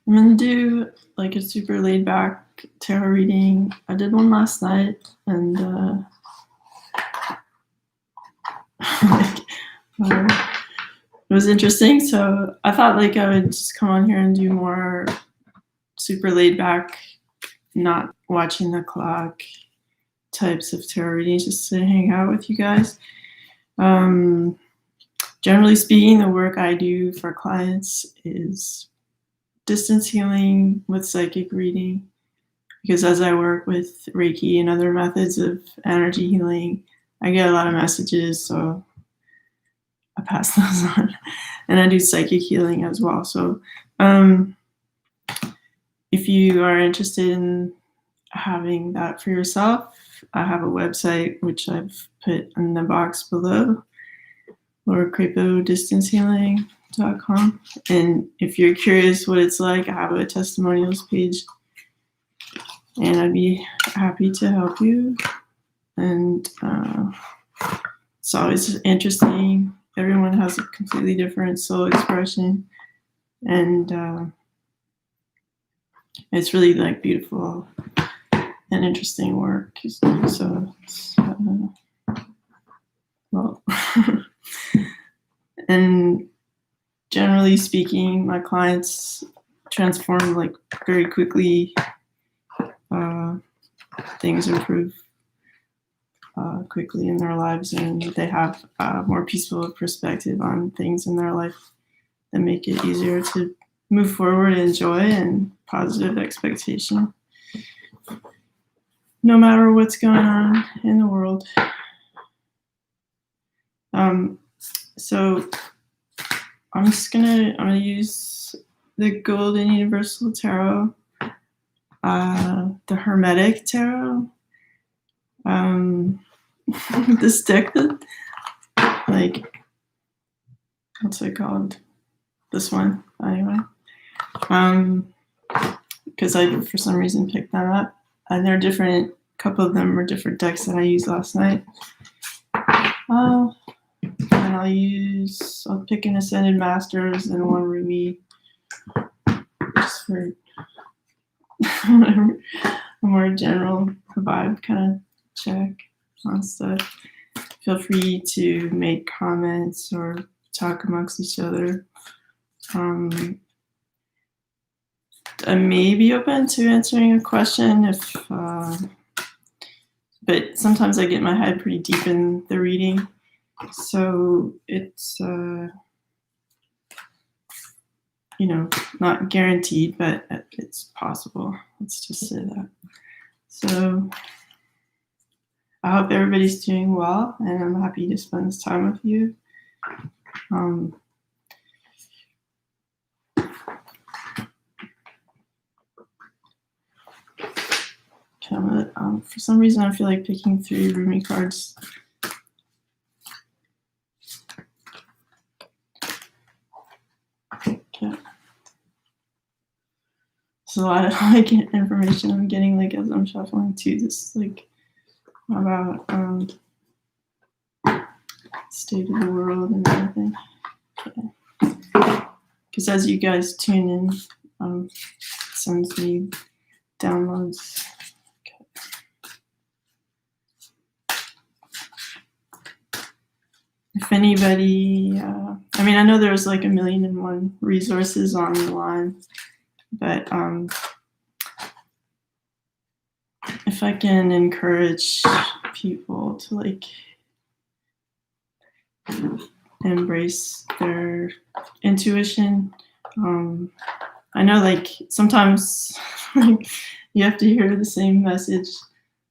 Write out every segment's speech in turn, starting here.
I'm gonna do like a super laid back tarot reading. I did one last night, and like, it was interesting. So I thought like I would just come on here and do more super laid back, not watching the clock types of tarot readings, just to hang out with you guys. Generally speaking, the work I do for clients is distance healing with psychic reading, because as I work with Reiki and other methods of energy healing, I get a lot of messages, so I pass those on. And I do psychic healing as well. So if you are interested in having that for yourself, I have a website which I've put in the box below, Lauracrapo distancehealing.com. And if you're curious what it's like, I have a testimonials page, and I'd be happy to help you. And it's always interesting. Everyone has a completely different soul expression, and it's really like beautiful and interesting work. So it's, well, and generally speaking, my clients transform like very quickly. Things improve quickly in their lives, and they have a more peaceful perspective on things in their life that make it easier to move forward in joy and positive expectation, no matter what's going on in the world. So I'm gonna use the Golden Universal Tarot, the Hermetic Tarot, this deck that, like, what's it called? This one, anyway. Because I, for some reason, picked that up. And they're different, a couple of them are different decks that I used last night. And I'll pick an Ascended Masters and one Rumi, just for whatever, a more general vibe kind of check on stuff. Feel free to make comments or talk amongst each other. I may be open to answering a question if, but sometimes I get my head pretty deep in the reading, so it's not guaranteed, but it's possible. Let's just say that. So I hope everybody's doing well, and I'm happy to spend this time with you. For some reason, I feel like picking 3 Rumi cards. Okay. So a lot of like information I'm getting like as I'm shuffling too. This like about state of the world and everything. Because as you guys tune in, it sends me downloads. If anybody, I know there's like 1,000,001 resources online, but if I can encourage people to like embrace their intuition, I know like sometimes you have to hear the same message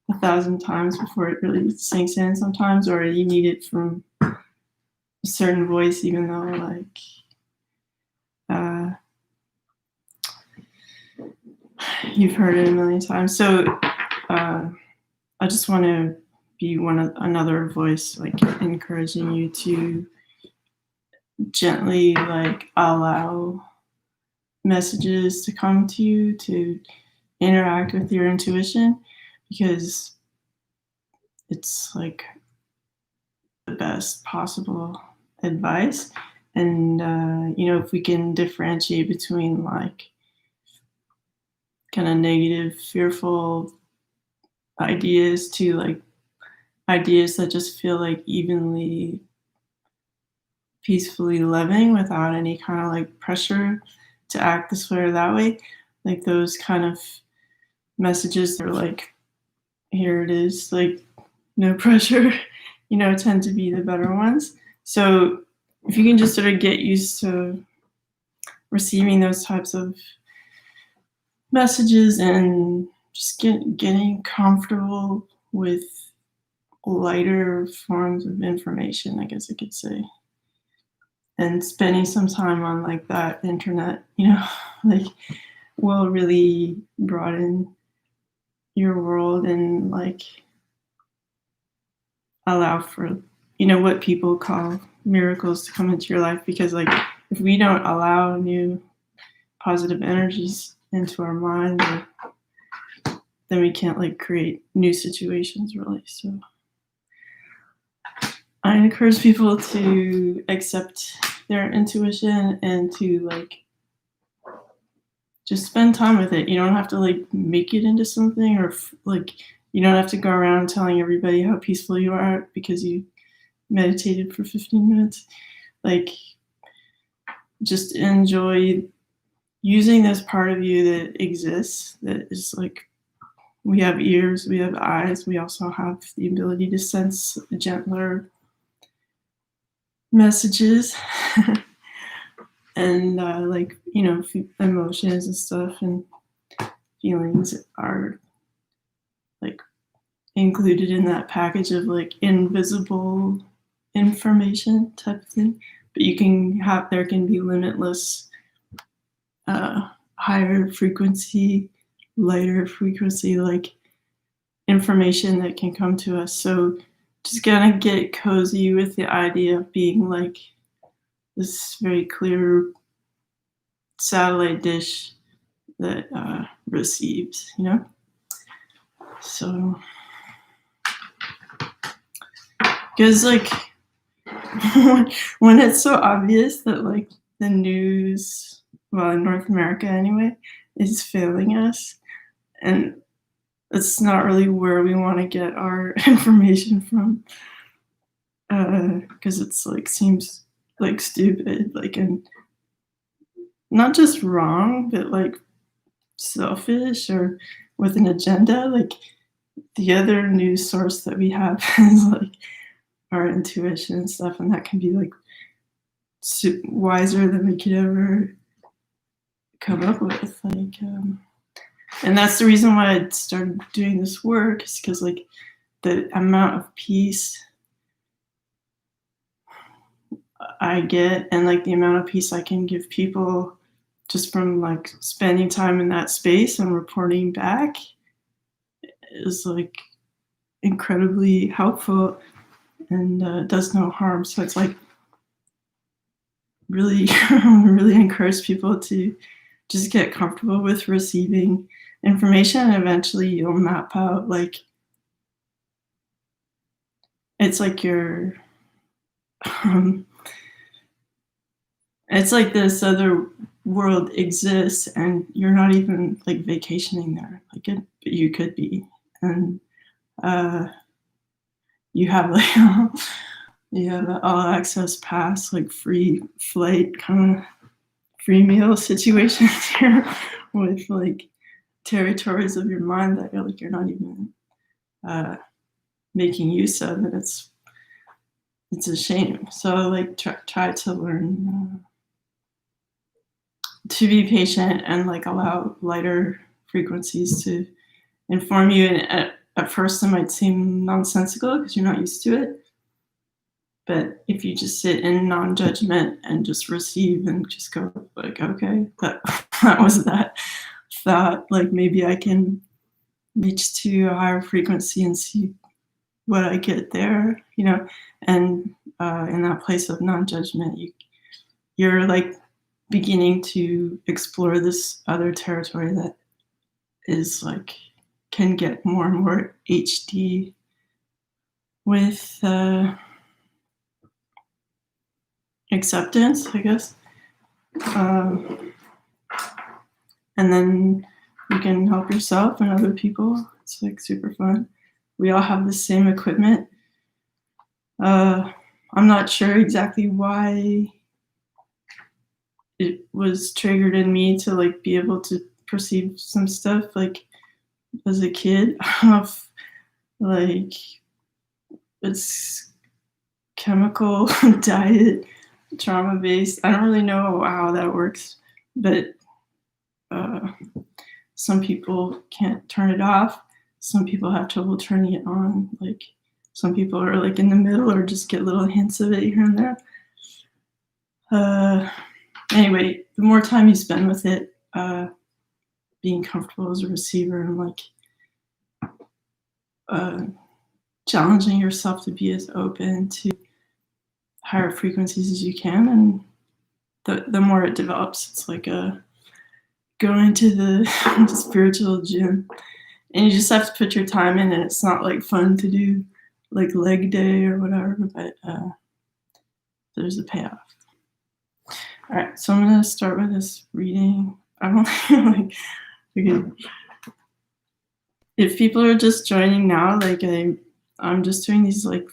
1,000 times before it really sinks in sometimes, or you need it from a certain voice, even though like you've heard it 1,000,000 times. So I just want to be another voice, like encouraging you to gently like allow messages to come to you, to interact with your intuition, because it's like the best possible advice. And if we can differentiate between like kind of negative, fearful ideas to like ideas that just feel like evenly, peacefully living without any kind of like pressure to act this way or that way. Like those kind of messages are like, here it is, like no pressure, tend to be the better ones. So if you can just sort of get used to receiving those types of messages and just getting comfortable with lighter forms of information, I guess I could say, and spending some time on like that internet, like will really broaden your world and like allow for what people call miracles to come into your life, because like if we don't allow new positive energies into our mind, then we can't like create new situations really. So I encourage people to accept their intuition and to like just spend time with it. You don't have to like make it into something, or like you don't have to go around telling everybody how peaceful you are because you meditated for 15 minutes. Like just enjoy using this part of you that exists, that is like, we have ears, we have eyes, we also have the ability to sense gentler messages and like emotions and stuff and feelings are like included in that package of like invisible information type of thing. But there can be limitless higher frequency, lighter frequency like information that can come to us. So just gonna get cozy with the idea of being like this very clear satellite dish that receives, So, because like when it's so obvious that like the news, well, in North America anyway, is failing us, and it's not really where we want to get our information from, because it's like seems like stupid, like, and not just wrong, but like selfish or with an agenda. Like the other news source that we have is like our intuition and stuff, and that can be like wiser than we could ever come up with. Like, and that's the reason why I started doing this work, is because like the amount of peace I get and like the amount of peace I can give people just from like spending time in that space and reporting back is like incredibly helpful and does no harm. So it's like really really encourage people to just get comfortable with receiving information, and eventually you'll map out like it's like your it's like this other world exists and you're not even like vacationing there, like you could be, and you have like you have an all access pass, like free flight kind of free meal situation here with like territories of your mind that you're not even making use of, and it's a shame. So like try to learn to be patient and like allow lighter frequencies to inform you. And at first it might seem nonsensical because you're not used to it, but if you just sit in non-judgment and just receive and just go like, okay, that was that thought, like maybe I can reach to a higher frequency and see what I get there, and in that place of non-judgment, you're like beginning to explore this other territory that is like can get more and more HD with acceptance, I guess. And then you can help yourself and other people. It's like super fun. We all have the same equipment. I'm not sure exactly why it was triggered in me to like be able to perceive some stuff like as a kid. I don't know if like it's chemical diet trauma based. I don't really know how that works, but some people can't turn it off. Some people have trouble turning it on. Like some people are like in the middle or just get little hints of it here and there. Anyway, the more time you spend with it, being comfortable as a receiver and like challenging yourself to be as open to higher frequencies as you can, and the more it develops, it's like going to the spiritual gym, and you just have to put your time in, and it's not like fun to do like leg day or whatever, but there's a payoff. All right, so I'm gonna start with this reading. I'm only like, okay. If people are just joining now, like I'm just doing these like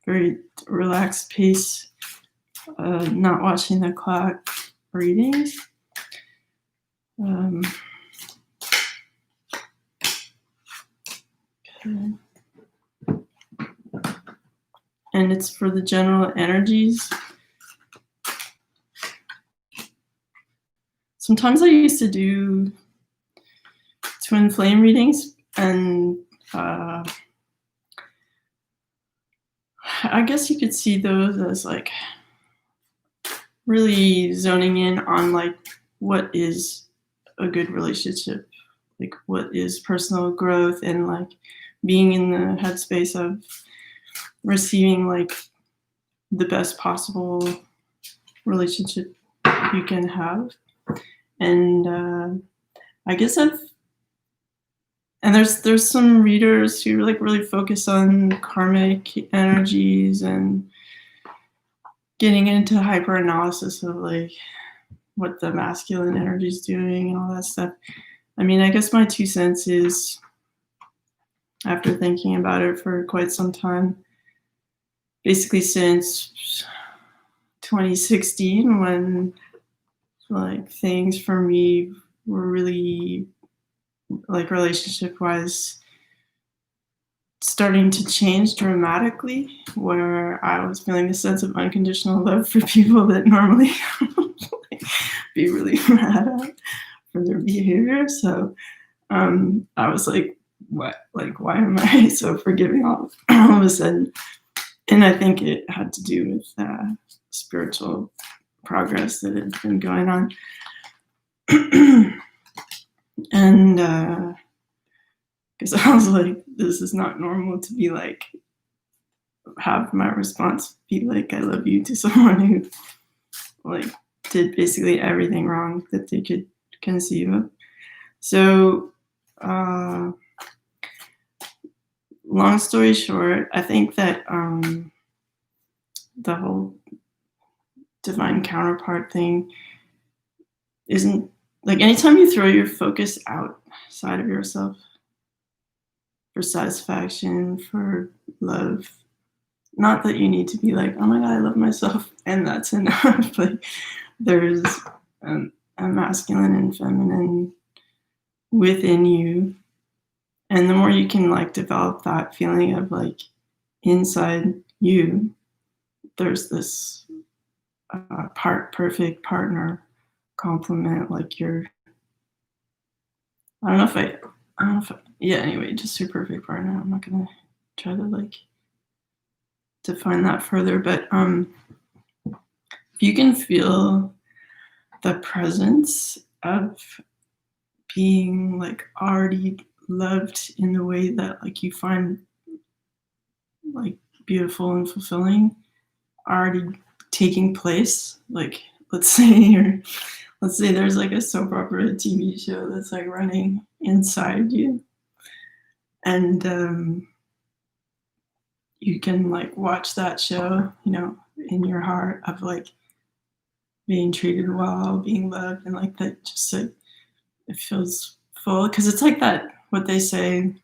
very relaxed pace, not watching the clock readings. Okay. And it's for the general energies. Sometimes I used to do twin flame readings, and I guess you could see those as like really zoning in on like what is a good relationship, like what is personal growth, and like being in the headspace of receiving like the best possible relationship you can have. And I guess there's some readers who like really focus on karmic energies and getting into hyper analysis of like what the masculine energy is doing and all that stuff. I mean, I guess my 2 cents is, after thinking about it for quite some time, basically since 2016, when like things for me were really like relationship wise starting to change dramatically, where I was feeling a sense of unconditional love for people that normally be really mad at for their behavior. So I was like, what? Like, why am I so forgiving all of a sudden? And I think it had to do with spiritual progress that had been going on. And because I was like, this is not normal to be like, have my response be like, I love you to someone who like did basically everything wrong that they could conceive of. So long story short, I think that the whole divine counterpart thing isn't like, anytime you throw your focus outside of yourself for satisfaction, for love, not that you need to be like, oh my God, I love myself and that's enough. Like there's a masculine and feminine within you. And the more you can like develop that feeling of like inside you, there's this perfect partner complement. Like anyway, just your perfect partner. I'm not gonna try to like define that further, but if you can feel the presence of being like already loved in the way that like you find like beautiful and fulfilling already taking place, like let's say there's like a soap opera TV show that's like running inside you, and you can like watch that show, you know, in your heart of like being treated well, being loved, and like that just like it feels full, because it's like that, what they say.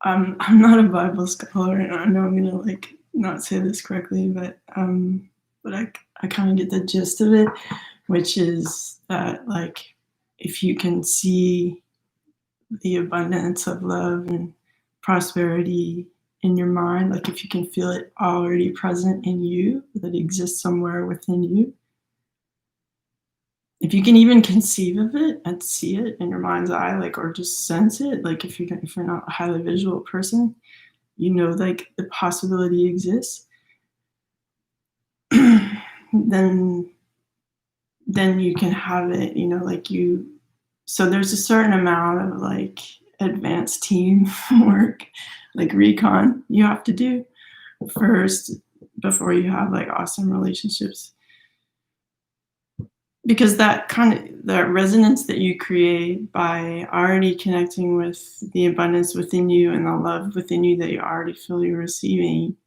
I'm not a Bible scholar, and I know I'm gonna like not say this correctly, but I kind of get the gist of it, which is that like if you can see the abundance of love and prosperity in your mind, like if you can feel it already present in you, that exists somewhere within you, if you can even conceive of it and see it in your mind's eye, like, or just sense it, like if you're not a highly visual person, you know, like the possibility exists, then you can have it, you know, like you. So there's a certain amount of like advanced team work, like recon, you have to do first before you have like awesome relationships, because that resonance that you create by already connecting with the abundance within you and the love within you that you already feel you're receiving,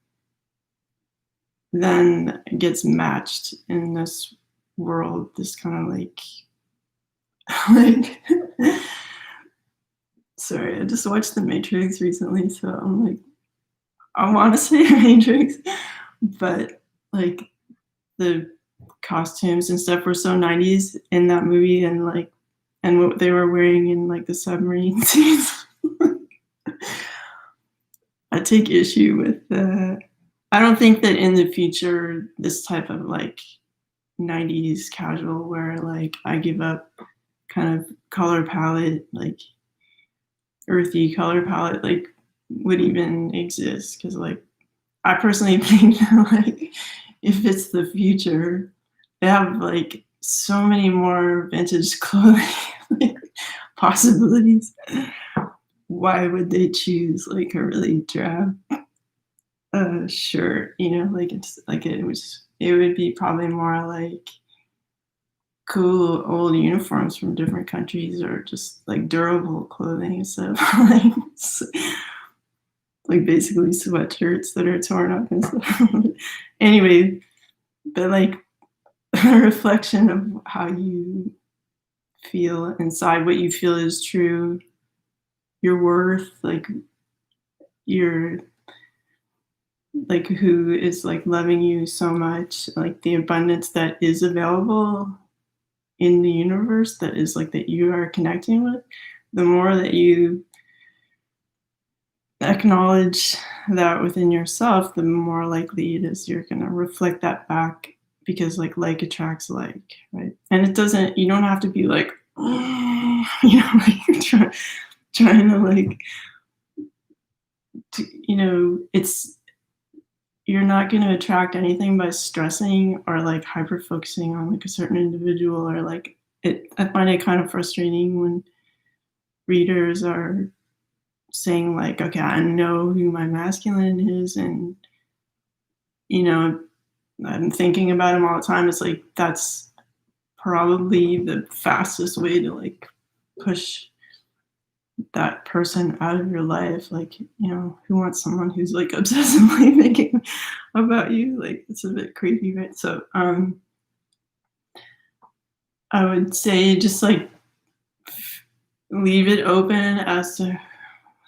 then it gets matched in this world, this kind of like like sorry, I just watched The Matrix recently, so I'm like, I want to say Matrix, but like the costumes and stuff were so 90s in that movie, and like, and what they were wearing in like the submarine scenes. I take issue with the. I don't think that in the future this type of like 90s casual wear, like I give up kind of color palette, like earthy color palette, like would even exist, because like I personally think that like if it's the future, they have like so many more vintage clothing like, possibilities. Why would they choose like a really drab shirt? You know, like it's like it would be probably more like cool old uniforms from different countries, or just like durable clothing. So like basically sweatshirts that are torn up and stuff. Anyway, but like a reflection of how you feel inside, what you feel is true, your worth, like your, like who is like loving you so much, like the abundance that is available in the universe, that is like that you are connecting with. The more that you acknowledge that within yourself, the more likely it is you're going to reflect that back, because like attracts like, right? And it doesn't, you don't have to be like, you know, like trying to like, you know, it's, you're not going to attract anything by stressing or like hyper focusing on like a certain individual, or like it. I find it kind of frustrating when readers are saying like, okay, I know who my masculine is, and you know, I'm thinking about him all the time. It's like that's probably the fastest way to like push that person out of your life. Like, you know, who wants someone who's like obsessively thinking about you? Like it's a bit creepy, right? So I would say just like leave it open as to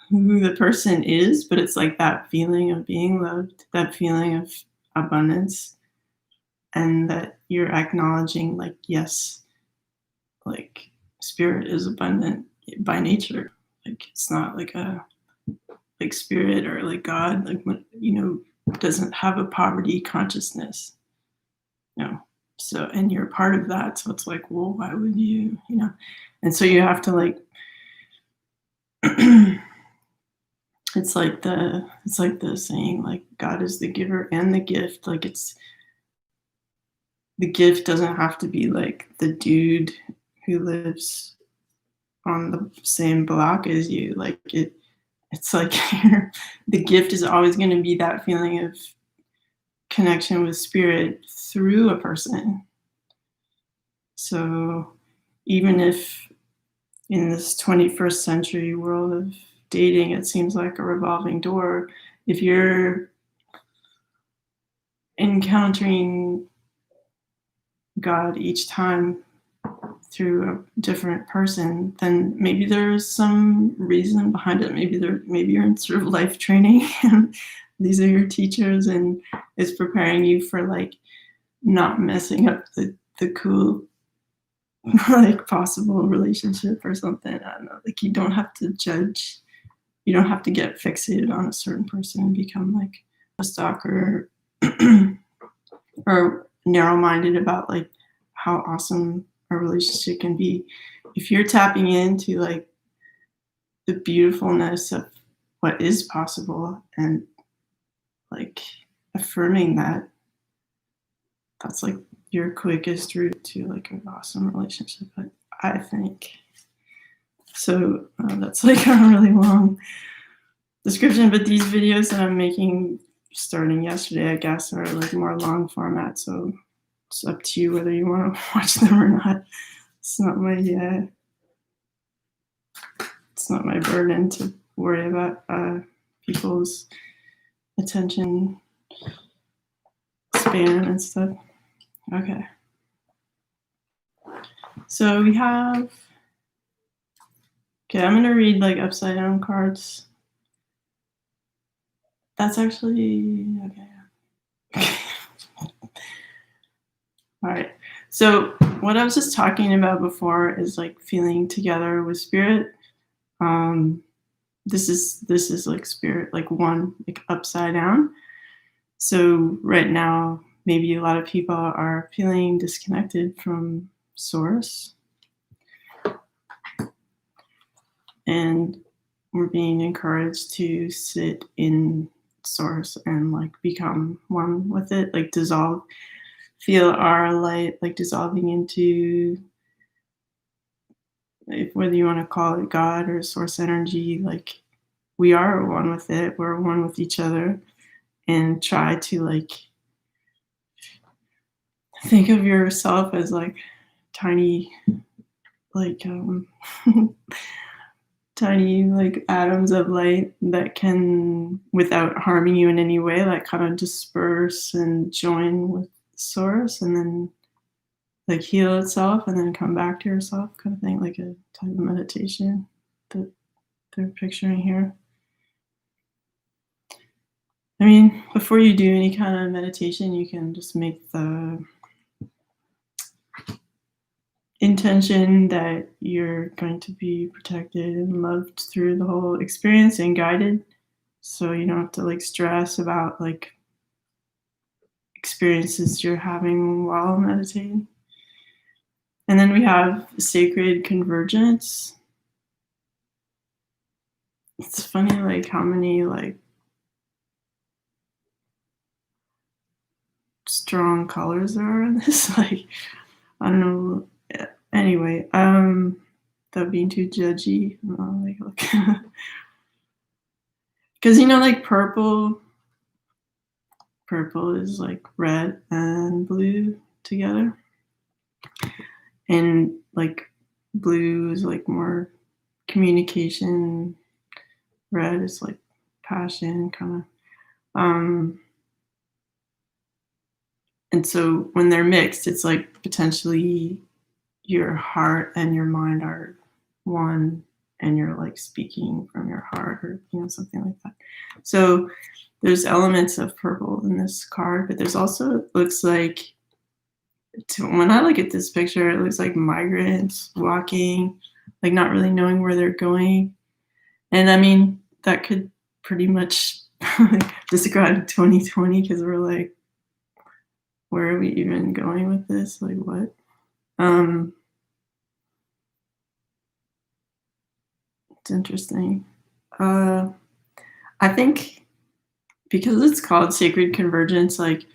who the person is, but it's like that feeling of being loved, that feeling of abundance, and that you're acknowledging like, yes, like spirit is abundant by nature. Like it's not like a like spirit or like God, like when, you know, doesn't have a poverty consciousness. You know. So and you're part of that. So it's like, well, why would you, you know? And so you have to like it's like the saying like God is the giver and the gift. Like it's, the gift doesn't have to be like the dude who lives on the same block as you. Like it's like the gift is always going to be that feeling of connection with spirit through a person. So even if in this 21st century world of dating, it seems like a revolving door, if you're encountering God each time through a different person, then maybe there's some reason behind it. Maybe you're in sort of life training and these are your teachers and it's preparing you for like not messing up the cool like possible relationship or something. I don't know. Like you don't have to judge. You don't have to get fixated on a certain person and become like a stalker or narrow-minded about like how awesome a relationship can be. If you're tapping into like the beautifulness of what is possible and like affirming that, that's like your quickest route to like an awesome relationship, I think. So that's like a really long description, but these videos that I'm making starting yesterday, I guess, are like more long format. So it's up to you whether you want to watch them or not. It's not my burden to worry about people's attention span and stuff. Okay. So we have, okay, I'm going to read like upside down cards. That's actually, okay. All right. So what I was just talking about before is like feeling together with spirit. This is like spirit, like one, like upside down. So right now, maybe a lot of people are feeling disconnected from source. And we're being encouraged to sit in source and like become one with it, like dissolve, feel our light like dissolving into, whether you want to call it God or source energy, like we are one with it, we're one with each other, and try to like think of yourself as like tiny, like tiny like atoms of light that can, without harming you in any way, like kind of disperse and join with source and then like heal itself and then come back to yourself, kind of thing, like a type of meditation that they're picturing here. I mean, before you do any kind of meditation, you can just make the intention that you're going to be protected and loved through the whole experience and guided, so you don't have to like stress about like experiences you're having while meditating. And then we have sacred convergence. It's funny like how many like strong colors there are in this. Like I don't know. Anyway, without being too judgy, like because you know, like purple is like red and blue together, and like blue is like more communication, red is like passion, kind of. And so when they're mixed, it's like potentially your heart and your mind are one and you're like speaking from your heart, or you know, something like that. So there's elements of purple in this card, but there's also, it looks like, when I look at this picture, it looks like migrants walking, like not really knowing where they're going. And I mean, that could pretty much describe 2020, because we're like, where are we even going with this? Like what? It's interesting. I think because it's called sacred convergence, like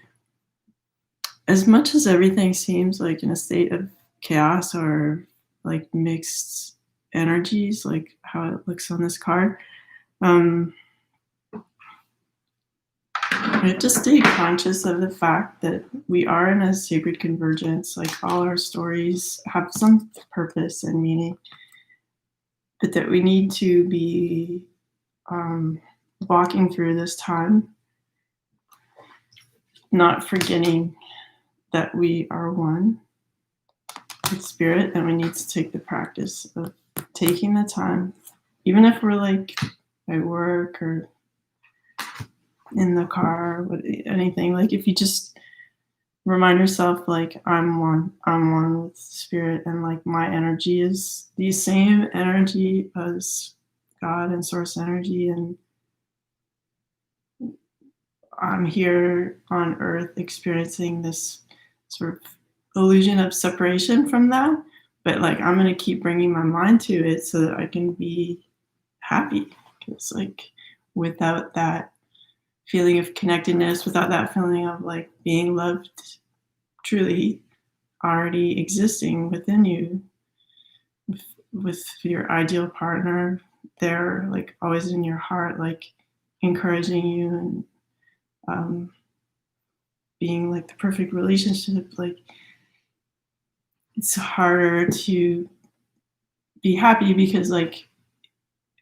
as much as everything seems like in a state of chaos or like mixed energies, like how it looks on this card, I have to stay conscious of the fact that we are in a sacred convergence. Like all our stories have some purpose and meaning, but that we need to be walking through this time, not forgetting that we are one. with spirit, then we need to take the practice of taking the time, even if we're like at work or in the car, anything. Like if you just remind yourself, like I'm one with spirit, and like my energy is the same energy as God and source energy, and I'm here on earth experiencing this sort of illusion of separation from that, but like I'm going to keep bringing my mind to it so that I can be happy, because like without that feeling of connectedness, without that feeling of like being loved truly already existing within you, with your ideal partner, they're like always in your heart, like encouraging you and being like the perfect relationship, like it's harder to be happy, because like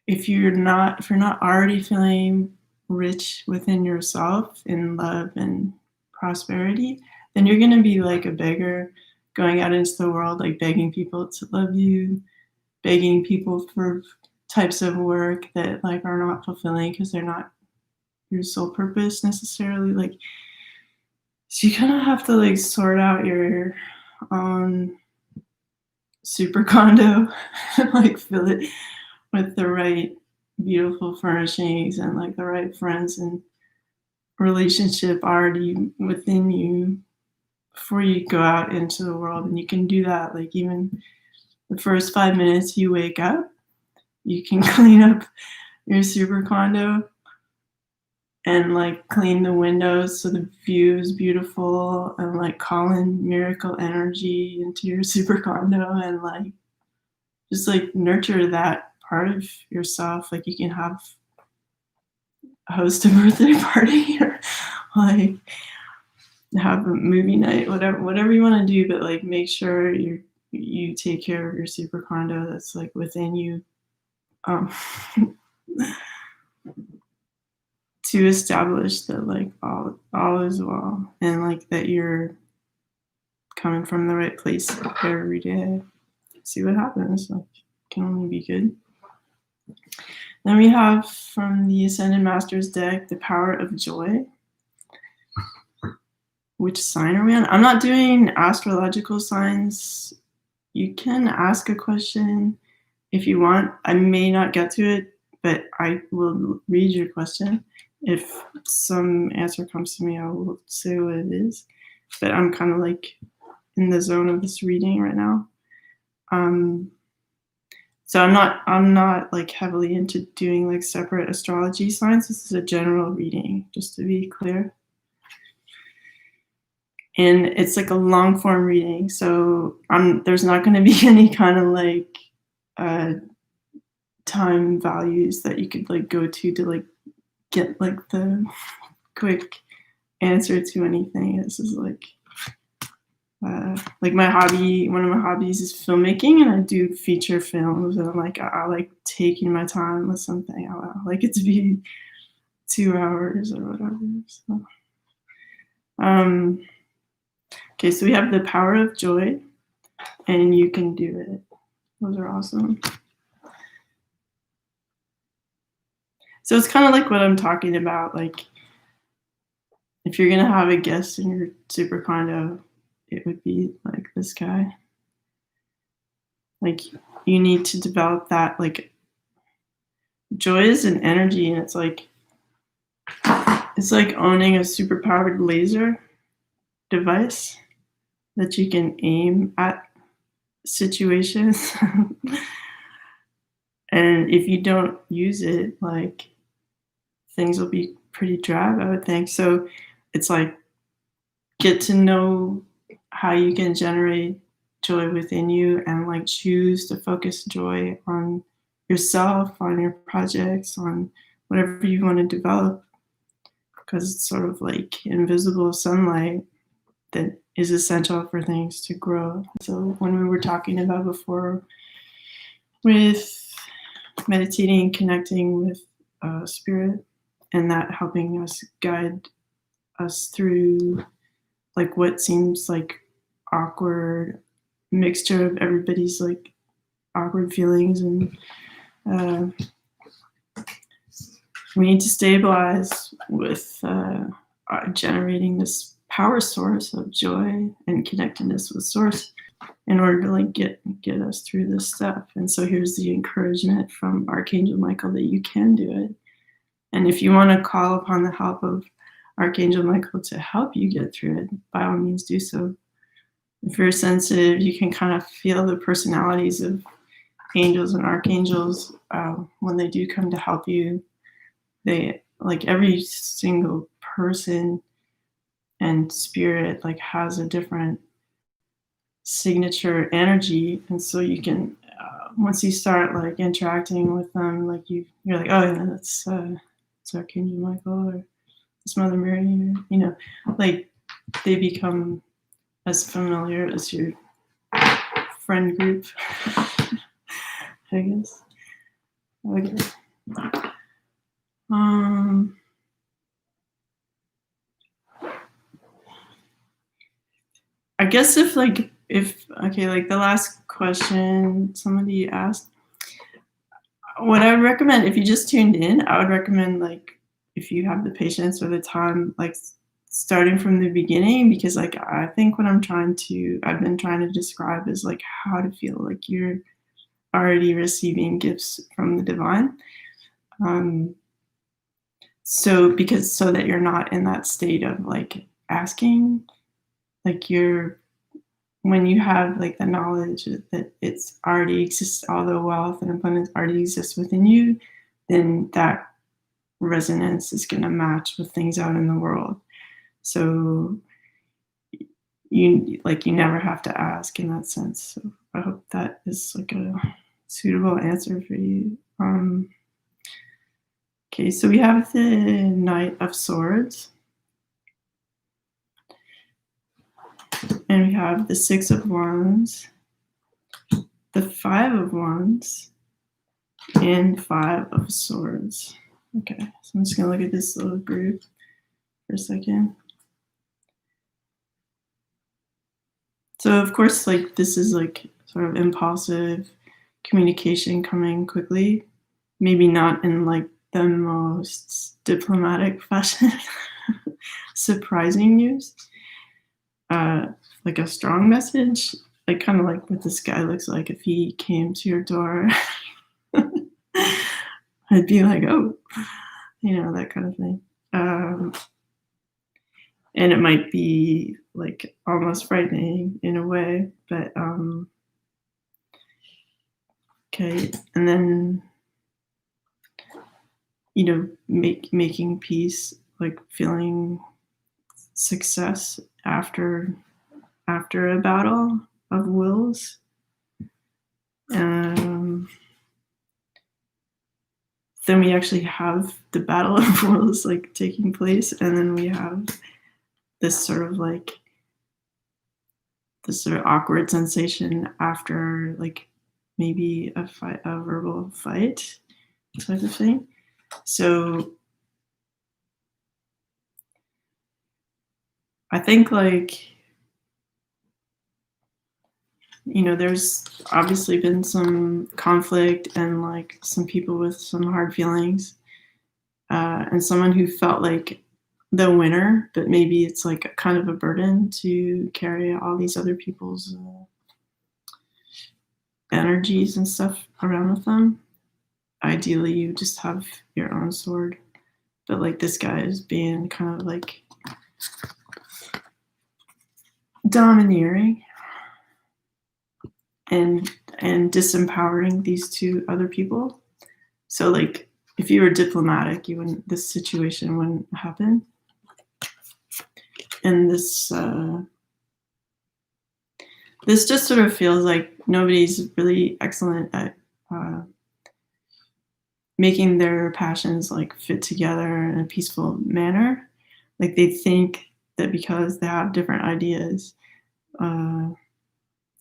if you're not already feeling rich within yourself in love and prosperity, then you're going to be like a beggar going out into the world, like begging people to love you, begging people for types of work that like are not fulfilling because they're not your sole purpose necessarily. Like, so you kind of have to like sort out your own super condo, like fill it with the right beautiful furnishings and like the right friends and relationship already within you before you go out into the world. And you can do that like even the first 5 minutes you wake up, you can clean up your super condo and like clean the windows so the view is beautiful, and like call in miracle energy into your super condo, and like just like nurture that part of yourself. Like you can host a birthday party or like have a movie night, whatever you want to do, but like make sure you take care of your super condo that's like within you, um, to establish that like all is well, and like that you're coming from the right place every day. See what happens. Like, it can only be good. Then we have from the Ascended Masters deck, the Power of Joy. Which sign are we on? I'm not doing astrological signs. You can ask a question if you want. I may not get to it, but I will read your question. If some answer comes to me, I will say what it is. But I'm kind of like in the zone of this reading right now. So I'm not like heavily into doing like separate astrology signs. This is a general reading, just to be clear. And it's like a long form reading, so there's not going to be any kind of like time values that you could like go to like get like the quick answer to anything. This is like my hobby. One of my hobbies is filmmaking, and I do feature films, and I'm like I like taking my time with something. I like it to be 2 hours or whatever. So, okay, so we have the Power of Joy, and you can do it. Those are awesome. So it's kind of like what I'm talking about. Like, if you're gonna have a guest in your super condo, it would be like this guy. Like, you need to develop that. Like, joy is an energy, and it's like owning a super powered laser device that you can aim at situations. And if you don't use it, like things will be pretty drab, I would think. So it's like get to know how you can generate joy within you, and like choose to focus joy on yourself, on your projects, on whatever you want to develop, because it's sort of like invisible sunlight that is essential for things to grow. So when we were talking about before with meditating, connecting with spirit, and that helping us guide us through like what seems like awkward mixture of everybody's like awkward feelings, and we need to stabilize with generating this power source of joy and connectedness with source in order to like get us through this step. And so here's the encouragement from Archangel Michael that you can do it. And if you want to call upon the help of Archangel Michael to help you get through it, by all means do so. If you're sensitive, you can kind of feel the personalities of angels and archangels when they do come to help you. They, like, every single person and spirit like has a different signature energy, and so you can once you start like interacting with them, like you're like, oh yeah, that's Archangel Michael, or it's Mother Mary, or, you know, like they become as familiar as your friend group. I guess. Okay. I guess if like the last question somebody asked, what I would recommend if you just tuned in, I would recommend like if you have the patience or the time, like starting from the beginning, because like I think what I've been trying to describe is like how to feel like you're already receiving gifts from the divine. So that you're not in that state of like asking, like when you have like the knowledge that it's already exists, all the wealth and abundance already exists within you, then that resonance is going to match with things out in the world. So you never have to ask in that sense. So I hope that is like a suitable answer for you. Okay, so we have the Knight of Swords. And we have the Six of Wands, the Five of Wands, and Five of Swords. Okay, so I'm just going to look at this little group for a second. So, of course, like this is like sort of impulsive communication coming quickly, maybe not in like the most diplomatic fashion, surprising news. Like a strong message, like kind of like what this guy looks like if he came to your door. I'd be like, oh, you know, that kind of thing. And it might be like almost frightening in a way, but okay. And then, you know, making peace, like feeling success after a battle of wills. Then we actually have the battle of wills like taking place, and then we have this sort of awkward sensation after like maybe a verbal fight type of thing. So I think like, you know, there's obviously been some conflict and like some people with some hard feelings, and someone who felt like the winner, but maybe it's like a kind of a burden to carry all these other people's energies and stuff around with them. Ideally, you just have your own sword, but like this guy is being kind of like domineering and disempowering these two other people. So like if you were diplomatic, this situation wouldn't happen. And this just sort of feels like nobody's really excellent at making their passions like fit together in a peaceful manner. Like they think that because they have different ideas or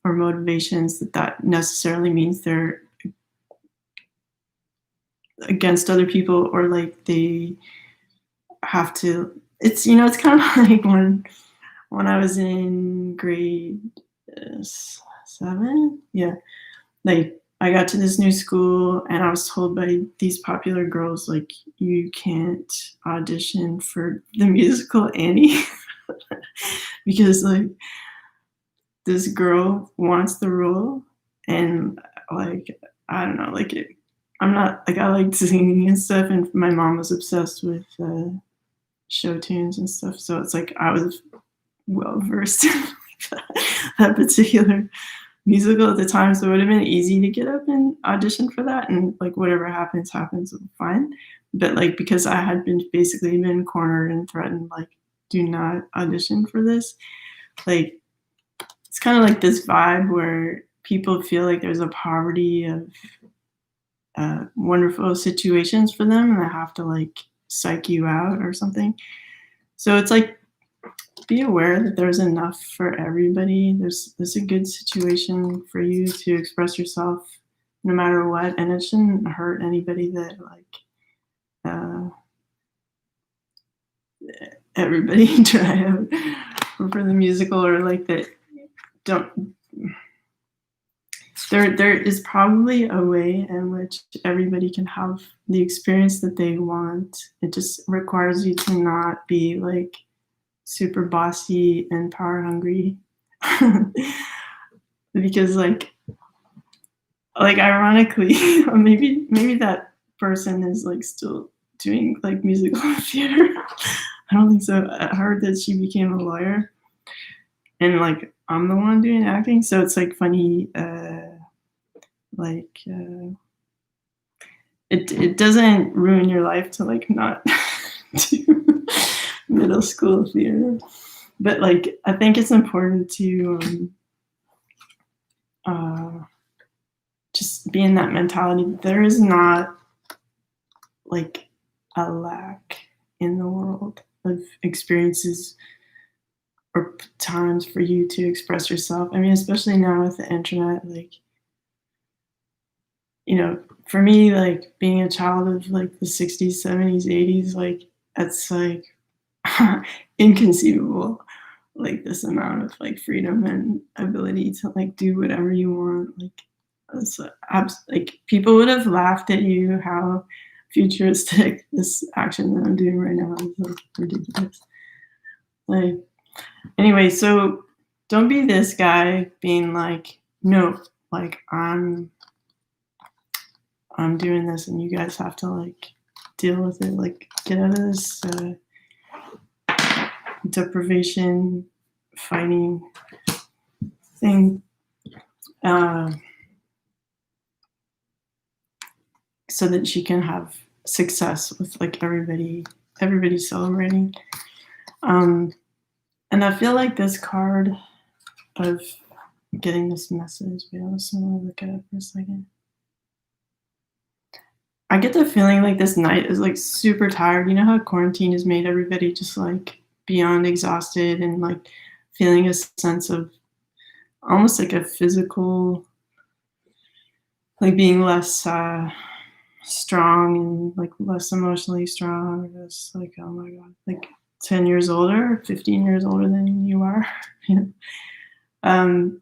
motivations, that necessarily means they're against other people, or like they have to. It's, you know, it's kind of like when I was in grade 7. Yeah. Like, I got to this new school and I was told by these popular girls, like, you can't audition for the musical Annie because, like, this girl wants the role. And, like, I don't know, like, I'm not, like, I like singing and stuff. And my mom was obsessed with show tunes and stuff. So it's like I was well versed in that particular musical at the time, so it would have been easy to get up and audition for that, and like whatever happens, happens, fine. But like because I had been basically been cornered and threatened, like, do not audition for this. Like it's kind of like this vibe where people feel like there's a poverty of wonderful situations for them, and they have to like psych you out or something. So it's like be aware that there's enough for everybody. There's a good situation for you to express yourself no matter what, and it shouldn't hurt anybody that like everybody try out for the musical or like that don't. There is probably a way in which everybody can have the experience that they want. It just requires you to not be like super bossy and power hungry. Because like ironically maybe that person is like still doing like musical theater. I don't think so. I heard that she became a lawyer and like I'm the one doing acting, so it's like funny. It doesn't ruin your life to like not do middle school theater, but like I think it's important to just be in that mentality. There is not like a lack in the world of experiences or times for you to express yourself. I mean, especially now with the internet, like, you know, for me, like being a child of like the 60s, 70s, 80s, like that's like inconceivable. Like this amount of like freedom and ability to like do whatever you want. Like, like people would have laughed at you how futuristic this action that I'm doing right now is like ridiculous. Like, anyway, so don't be this guy being like, no, like I'm doing this and you guys have to like deal with it. Like get out of this deprivation fighting thing. So that she can have success with like everybody celebrating. And I feel like this card of getting this message, wait, I'm just gonna look it up for a second. I get the feeling like this knight is like super tired. You know how quarantine has made everybody just like beyond exhausted and like feeling a sense of almost like a physical, like being less strong and like less emotionally strong. Just like, oh my god, like 10 years older, 15 years older than you are. You know?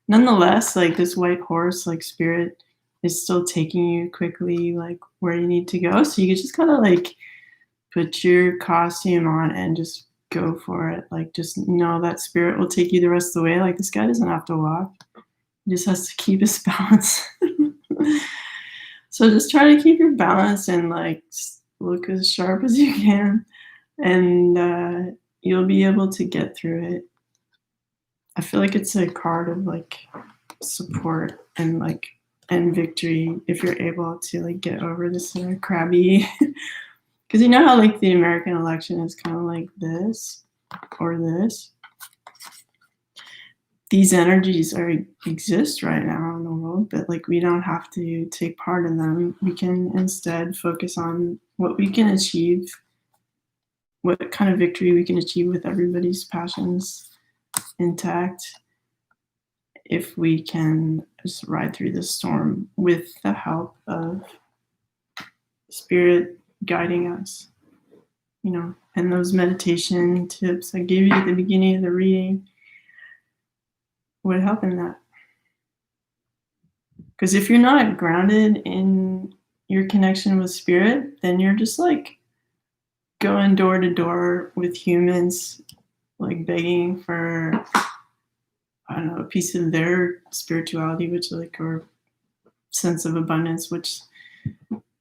Nonetheless, like this white horse, like spirit is still taking you quickly like where you need to go. So you can just kind of like put your costume on and just go for it. Like just know that spirit will take you the rest of the way. Like this guy doesn't have to walk. He just has to keep his balance. So just try to keep your balance and like look as sharp as you can, and you'll be able to get through it. I feel like it's a card of like support and like and victory if you're able to like get over this crabby. Because you know how like the American election is kind of like this or this. These energies exist right now in the world, but like we don't have to take part in them. We can instead focus on what we can achieve, what kind of victory we can achieve with everybody's passions intact, if we can just ride through the storm with the help of spirit guiding us, you know. And those meditation tips I gave you at the beginning of the reading would help in that. Because if you're not grounded in your connection with spirit, then you're just like going door to door with humans, like begging for, I don't know, a piece of their spirituality, which like, or sense of abundance, which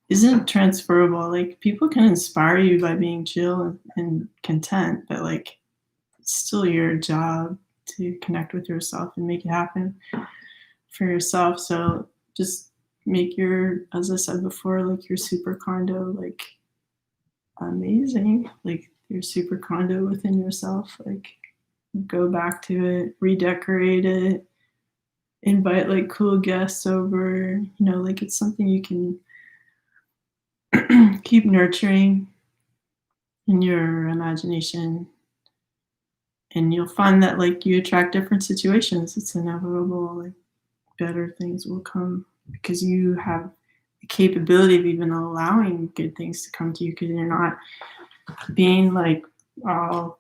isn't transferable. Like people can inspire you by being chill and content, but like it's still your job to connect with yourself and make it happen for yourself. So just make your, as I said before, like your super condo like amazing, like your super condo within yourself. Like go back to it, redecorate it, invite like cool guests over, like it's something you can keep nurturing in your imagination, and you'll find that like you attract different situations. It's inevitable. Like better things will come because you have the capability of even allowing good things to come to you, because you're not being like all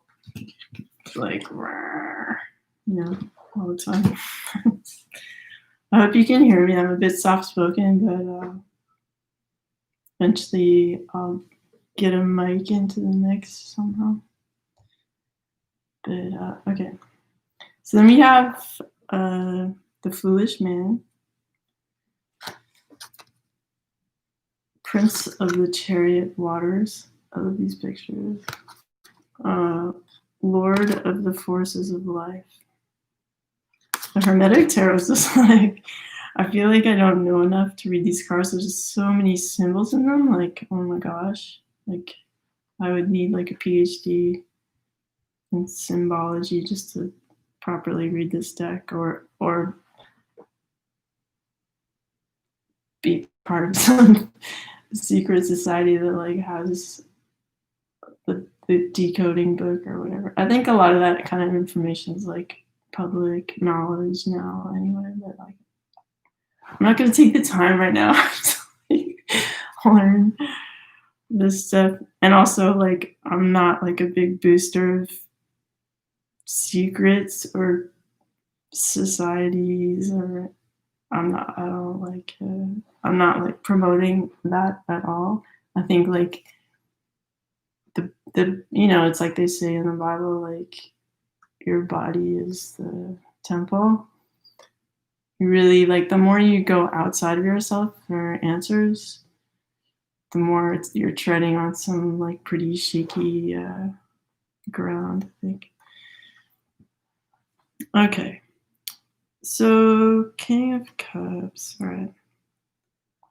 like all the time. I hope you can hear me. I'm a bit soft spoken, but eventually I'll get a mic into the mix somehow. But okay. So then we have the Foolish Man, Prince of the Chariot Waters. I love these pictures. Lord of the Forces of Life. The Hermetic Tarot is just like, I feel like I don't know enough to read these cards. There's just so many symbols in them. Like, oh my gosh. Like, I would need like a PhD in symbology just to properly read this deck, or be part of some secret society that like has the decoding book or whatever. I think a lot of that kind of information is like public knowledge now anyway, but like I'm not going to take the time right now to like, learn this stuff. And also like I'm not like a big booster of secrets or societies, or I'm not like promoting that at all. I think like the it's like they say in the Bible, like your body is the temple. You really like the more you go outside of yourself for answers, the more you're treading on some like pretty shaky ground, I think. Okay, so King of Cups. All right,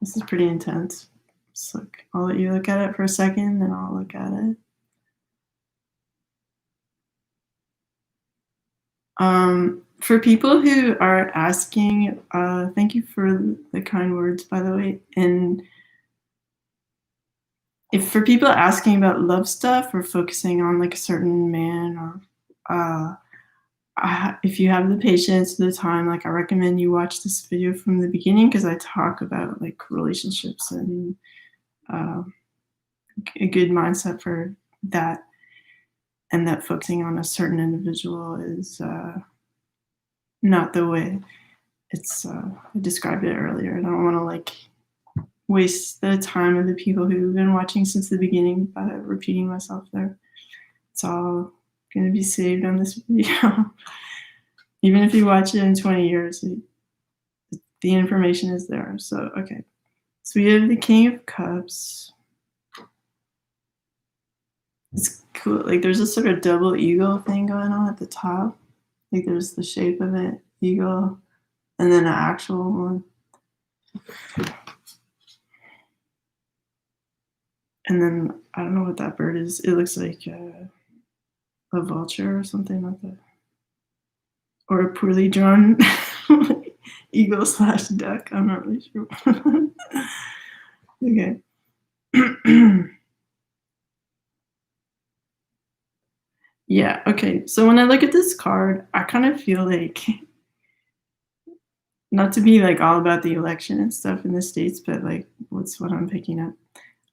this is pretty intense. Just like I'll let you look at it for a second, then I'll look at it. For people who are asking, thank you for the kind words, by the way. And if for people asking about love stuff or focusing on like a certain man, or if you have the patience, the time, like I recommend you watch this video from the beginning, because I talk about like relationships and a good mindset for that, and that focusing on a certain individual is not the way it's I described it earlier. I don't want to like waste the time of the people who've been watching since the beginning by repeating myself there. It's all going to be saved on this video. Even if you watch it in 20 years, the information is there. So, okay. So we have the King of Cups. It's cool. Like there's a sort of double eagle thing going on at the top. Like there's the shape of it, eagle, and then an actual one. And then I don't know what that bird is. It looks like a vulture or something like that, or a poorly drawn eagle / duck. I'm not really sure. Okay. Yeah. Okay. So when I look at this card, I kind of feel like, not to be like all about the election and stuff in the States, but like what's what I'm picking up.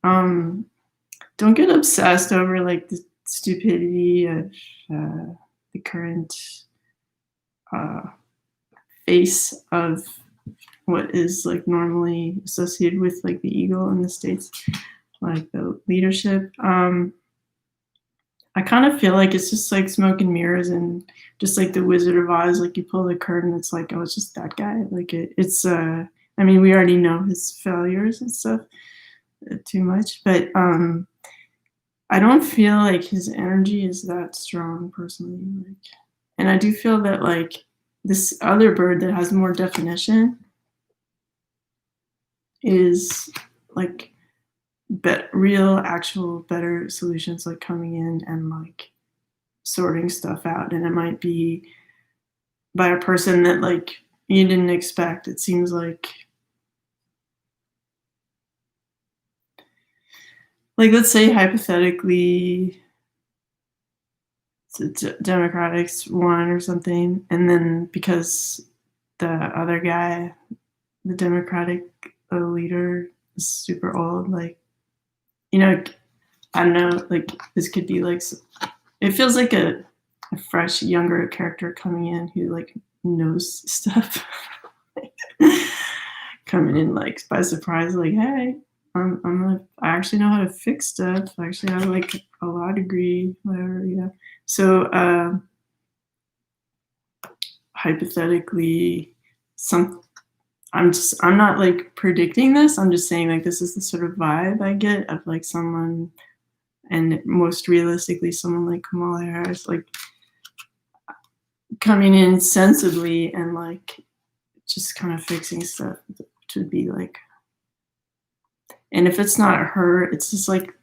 Don't get obsessed over like the stupidity of the current face of what is like normally associated with like the eagle in the States, like the leadership. I kind of feel like it's just like smoke and mirrors and just like the Wizard of Oz, like you pull the curtain, it's like, oh, it's just that guy. Like it's I mean, we already know his failures and stuff too much, but I don't feel like his energy is that strong personally. Like, and I do feel that like this other bird that has more definition is like real, actual, better solutions like coming in and like sorting stuff out. And it might be by a person that like you didn't expect. It seems like let's say hypothetically Democrats won or something, and then because the other guy, the Democratic leader, is super old, like you know, I don't know, like this could be like it feels like a fresh, younger character coming in who like knows stuff, coming in like by surprise, like hey, I actually know how to fix stuff. I actually have like a law degree, whatever, you know. So hypothetically, some I'm not like predicting this. I'm just saying like this is the sort of vibe I get of like someone, and most realistically, someone like Kamala Harris, like coming in sensibly and like just kind of fixing stuff, which would be like, and if it's not her, it's just like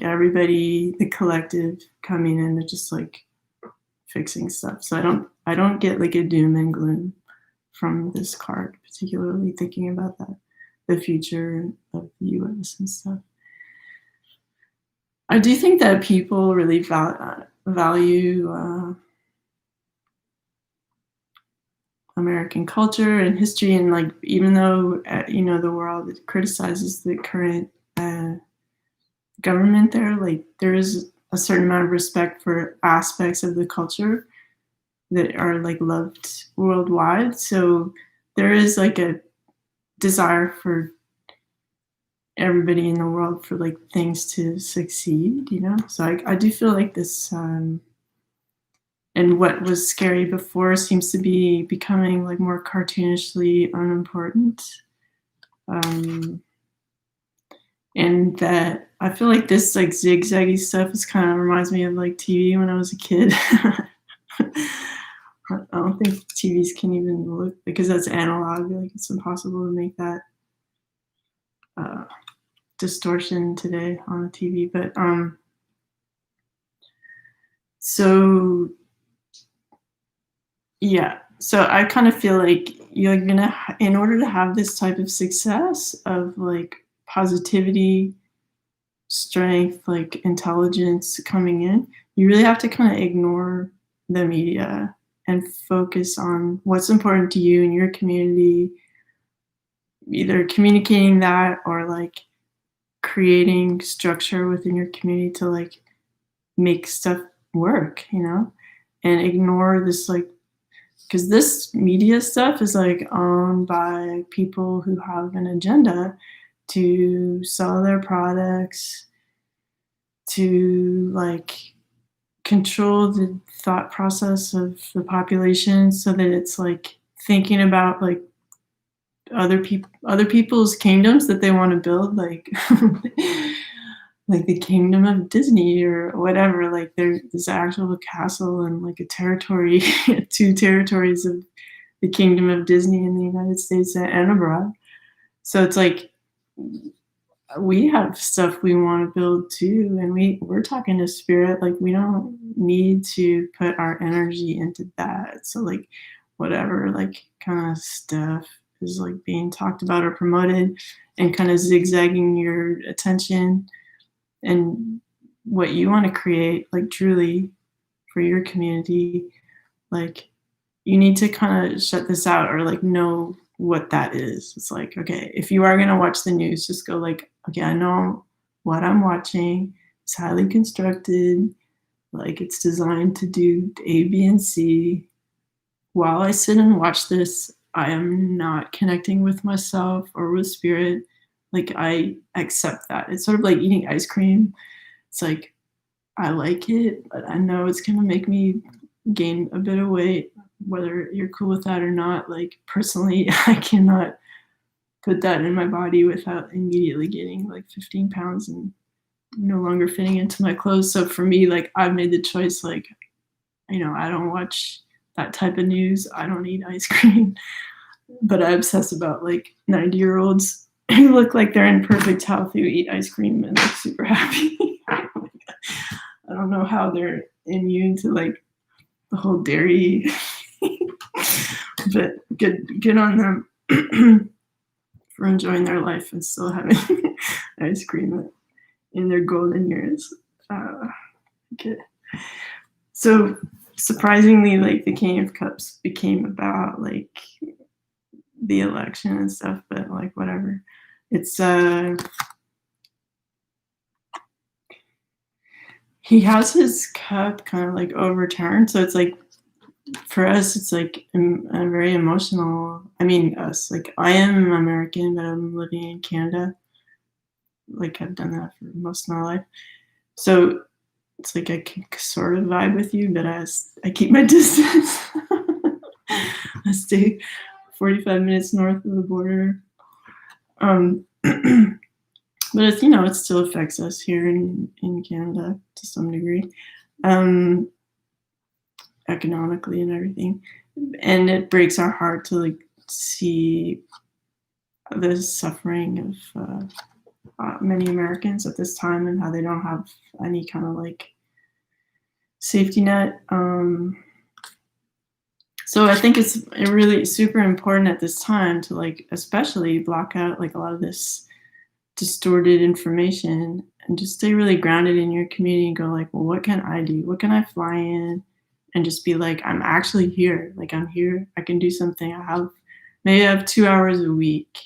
everybody, the collective coming in and just like fixing stuff. So I don't get like a doom and gloom from this card, particularly thinking about that, the future of the US and stuff. I do think that people really value American culture and history, and like even though you know the world criticizes the current government there, like there is a certain amount of respect for aspects of the culture that are like loved worldwide. So there is like a desire for everybody in the world for like things to succeed, you know. So I do feel like this and what was scary before seems to be becoming like more cartoonishly unimportant. Um, and that I feel like this like zigzaggy stuff is kind of reminds me of like TV when I was a kid. I don't think TVs can even look, because that's analog. Like it's impossible to make that distortion today on a TV. But so yeah, so I kind of feel like you're gonna, in order to have this type of success of like positivity, strength, like intelligence coming in, you really have to kind of ignore the media and focus on what's important to you and your community, either communicating that or like creating structure within your community to like make stuff work, you know, and ignore this like, because this media stuff is like owned by people who have an agenda to sell their products, to like control the thought process of the population so that it's like thinking about like other people's kingdoms that they want to build, like like the kingdom of Disney or whatever. Like there's this actual castle and like a territory, two territories of the kingdom of Disney in the United States and abroad. So it's like we have stuff we want to build too, and we're talking to spirit. Like we don't need to put our energy into that. So like whatever like kind of stuff is like being talked about or promoted and kind of zigzagging your attention and what you want to create, like truly for your community, like you need to kind of shut this out or like know what that is. It's like, okay, if you are going to watch the news, just go like, okay, I know what I'm watching. It's highly constructed. Like it's designed to do A, B, and C. while I sit and watch this, I am not connecting with myself or with spirit. Like, I accept that. It's sort of like eating ice cream. It's like, I like it, but I know it's gonna make me gain a bit of weight, whether you're cool with that or not. Like, personally, I cannot put that in my body without immediately getting like 15 pounds and no longer fitting into my clothes. So for me, like, I've made the choice, like, I don't watch that type of news. I don't eat ice cream, but I obsess about like 90-year-olds who look like they're in perfect health who eat ice cream and look super happy. I don't know how they're immune to like the whole dairy, but good on them for enjoying their life and still having ice cream in their golden years. Okay. So surprisingly, like the King of Cups became about like the election and stuff, but like whatever. It's he has his cup kind of like overturned, so it's like for us, it's like a very emotional. I mean, us. Like I am American, but I'm living in Canada. Like I've done that for most of my life, so it's like I can sort of vibe with you, but I keep my distance. I stay 45 minutes north of the border. But it's it still affects us here in Canada to some degree, economically and everything, and it breaks our heart to like see the suffering of many Americans at this time and how they don't have any kind of like safety net. So I think it's really super important at this time to like especially block out like a lot of this distorted information and just stay really grounded in your community and go like, well, what can I do? What can I fly in and just be like, I'm actually here. Like I'm here. I can do something. Maybe I have 2 hours a week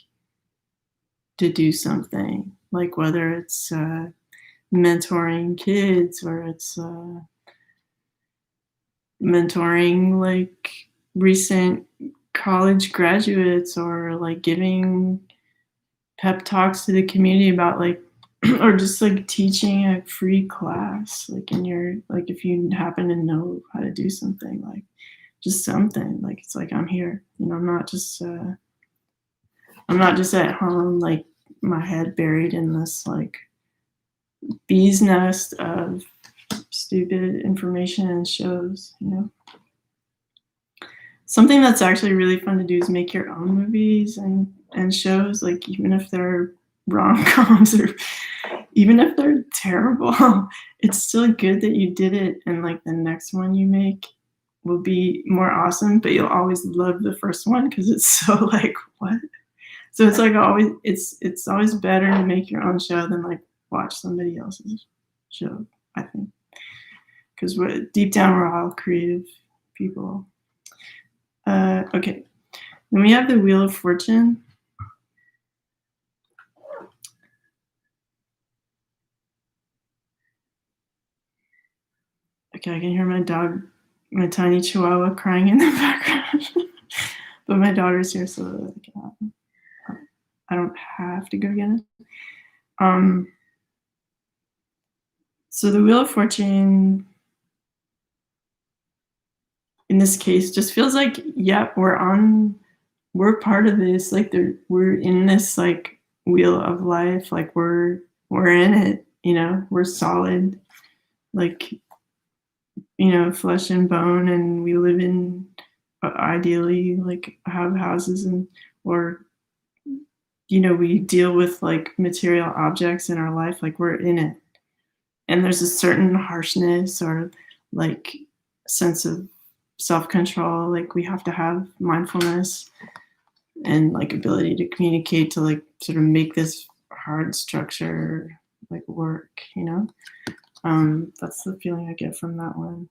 to do something, like whether it's mentoring kids or it's mentoring like recent college graduates or like giving pep talks to the community about like or just like teaching a free class like in your like if you happen to know how to do something like just something like it's like I'm here. I'm not just at home like my head buried in this like bee's nest of stupid information and shows. Something that's actually really fun to do is make your own movies and shows, like even if they're rom-coms or even if they're terrible, it's still good that you did it and like the next one you make will be more awesome, but you'll always love the first one because it's so like what? So it's like always it's always better to make your own show than like watch somebody else's show, I think. Because deep down we're all creative people. Okay. Then we have the Wheel of Fortune. Okay, I can hear my dog, my tiny chihuahua crying in the background. But my daughter's here, so I don't have to go get it. So the Wheel of Fortune in this case just feels like, yeah, we're part of this. Like we're in this like wheel of life. Like we're in it. We're solid. Like flesh and bone, and we live in ideally like have houses or we deal with like material objects in our life. Like we're in it, and there's a certain harshness or like sense of self-control. Like we have to have mindfulness and like ability to communicate to like sort of make this hard structure like work. That's the feeling I get from that one.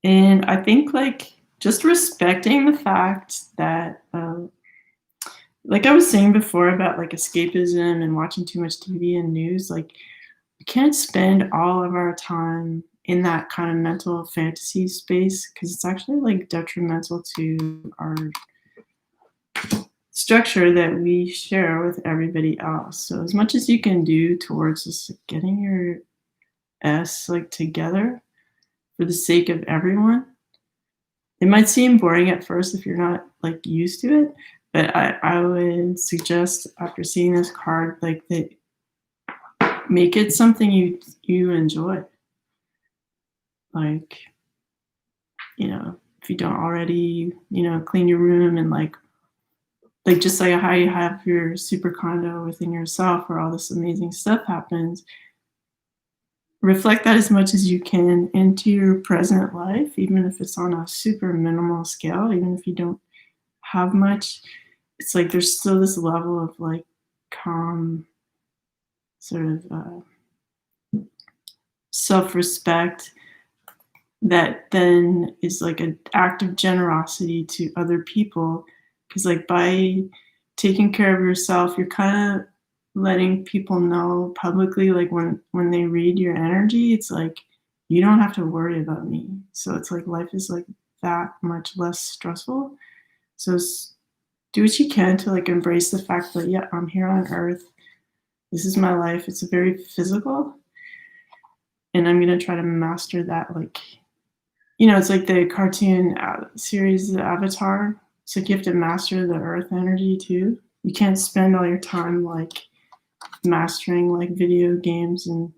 And I think like just respecting the fact that like I was saying before about like escapism and watching too much TV and news, like we can't spend all of our time in that kind of mental fantasy space because it's actually like detrimental to our structure that we share with everybody else. So as much as you can do towards just getting your like together for the sake of everyone. It might seem boring at first if you're not like used to it, but I would suggest after seeing this card like that make it something you enjoy. Like, if you don't already, clean your room and like just like how you have your super condo within yourself where all this amazing stuff happens, reflect that as much as you can into your present life, even if it's on a super minimal scale, even if you don't have much. It's like there's still this level of like calm, sort of self respect that then is like an act of generosity to other people. Because, like, by taking care of yourself, you're kind of letting people know publicly, like when they read your energy, it's like you don't have to worry about me. So it's like life is like that much less stressful. So do what you can to like embrace the fact that yeah, I'm here on earth. This is my life. It's very physical, and I'm gonna try to master that. Like, it's like the cartoon series, the Avatar. It's like you have to master the earth energy too. You can't spend all your time like mastering like video games and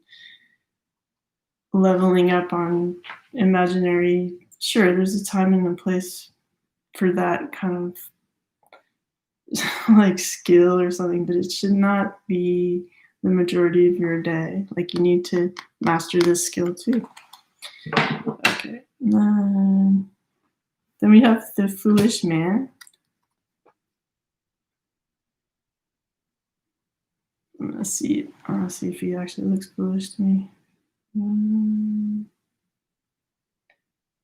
leveling up on imaginary. Sure, there's a time and a place for that kind of like skill or something, but it should not be the majority of your day. Like you need to master this skill too. Okay. Then we have the foolish man. Let's see. I want to see if he actually looks foolish to me.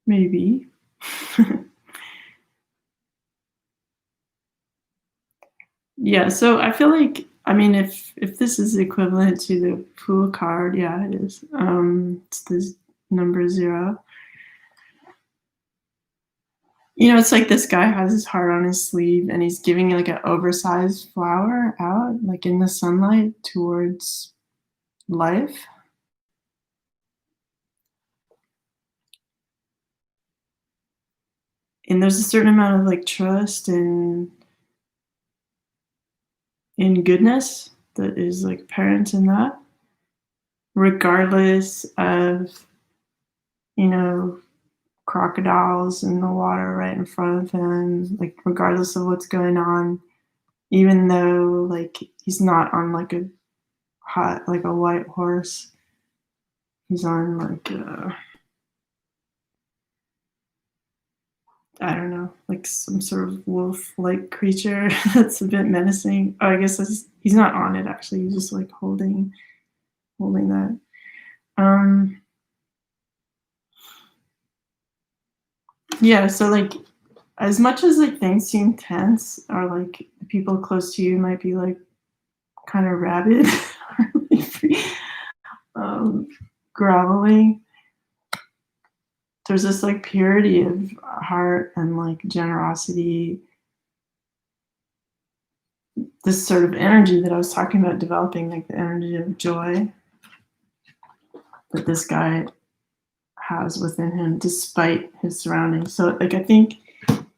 Maybe. Yeah, so I feel like, I mean, if this is equivalent to the Fool card, yeah, it is. It's this number 0. It's like this guy has his heart on his sleeve and he's giving like an oversized flower out, like in the sunlight towards life. And there's a certain amount of like trust and in goodness that is like apparent in that, regardless of, crocodiles in the water right in front of him, like regardless of what's going on, even though like he's not on like a white horse, he's on like I don't know, like some sort of wolf-like creature that's a bit menacing. Oh, I guess he's not on it actually. He's just like holding that. Yeah, so like as much as like things seem tense or like the people close to you might be like kind of rabid or like, groveling, there's this like purity of heart and like generosity, this sort of energy that I was talking about developing, like the energy of joy that this guy has within him despite his surroundings. So like I think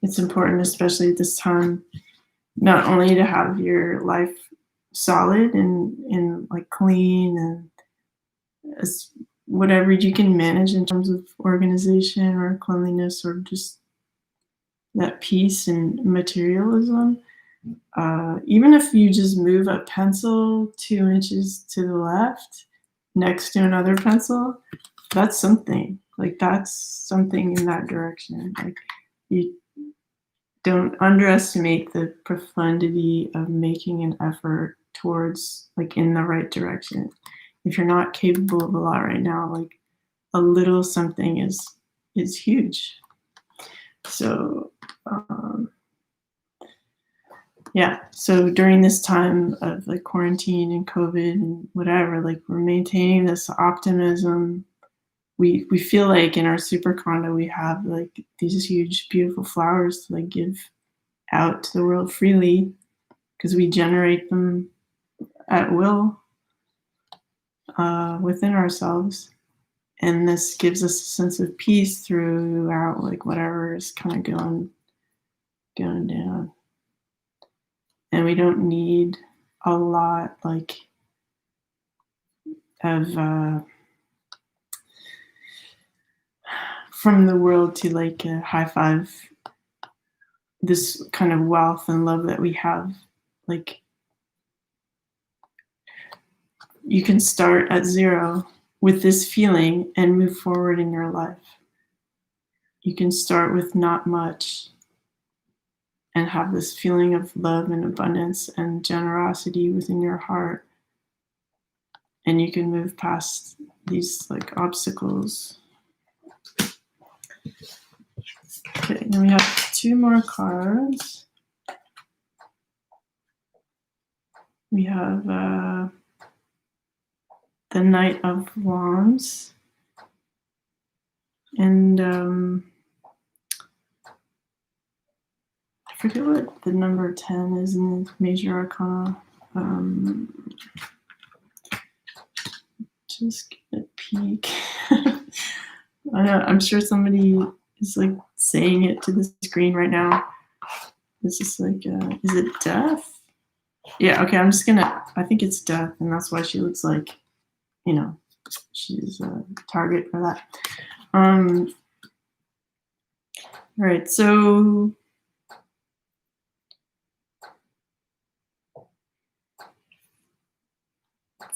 it's important, especially at this time, not only to have your life solid and like clean and as whatever you can manage in terms of organization or cleanliness or just that peace and materialism. Even if you just move a pencil 2 inches to the left next to another pencil, that's something. Like that's something in that direction. Like you don't underestimate the profundity of making an effort towards like in the right direction. If you're not capable of a lot right now, like a little something is huge. So yeah, so during this time of like quarantine and COVID and whatever, like we're maintaining this optimism we feel like in our super condo we have like these huge beautiful flowers to like give out to the world freely because we generate them at will within ourselves. And this gives us a sense of peace throughout like whatever is kind of going down. And we don't need a lot like of from the world to like high five this kind of wealth and love that we have. Like you can start at zero with this feeling and move forward in your life. You can start with not much and have this feeling of love and abundance and generosity within your heart. And you can move past these like obstacles. Okay, then we have 2 more cards. We have the Knight of Wands. And I forget what the number 10 is in the Major Arcana. Just get a peek. I know, I'm sure somebody is like saying it to the screen right now. It's just like, is it death? Yeah, okay, I'm just gonna, I think it's death, and that's why she looks like, you know, she's a target for that. All right, so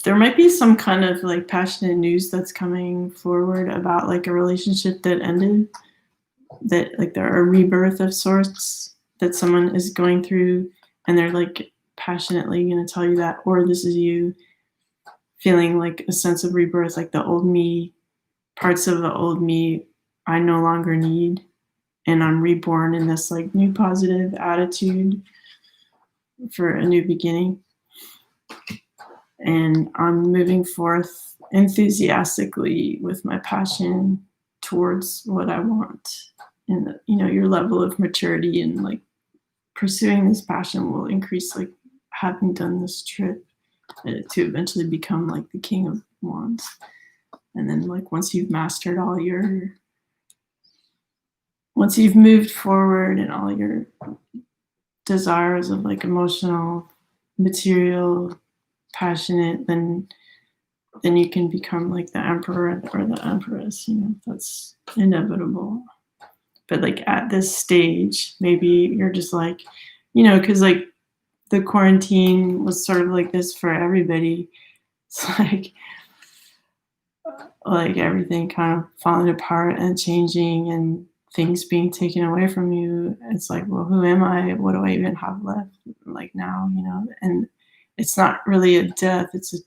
there might be some kind of like passionate news that's coming forward about like a relationship that ended, that like there are a rebirth of sorts that someone is going through, and they're like passionately going to tell you that, or this is you feeling like a sense of rebirth, like the old me, parts of the old me I no longer need, and I'm reborn in this like new positive attitude for a new beginning. And I'm moving forth enthusiastically with my passion towards what I want. And you know, your level of maturity and like pursuing this passion will increase, like having done this trip to eventually become like the King of Wands. And then like once you've mastered all your, once you've moved forward and all your desires of like emotional, material, passionate, then you can become like the emperor or the empress, you know, that's inevitable. But like at this stage, maybe you're just like, you know, because like the quarantine was sort of like this for everybody. It's like everything kind of falling apart and changing and things being taken away from you. It's like, well, who am I? What do I even have left like now, you know? And it's not really a death, it's a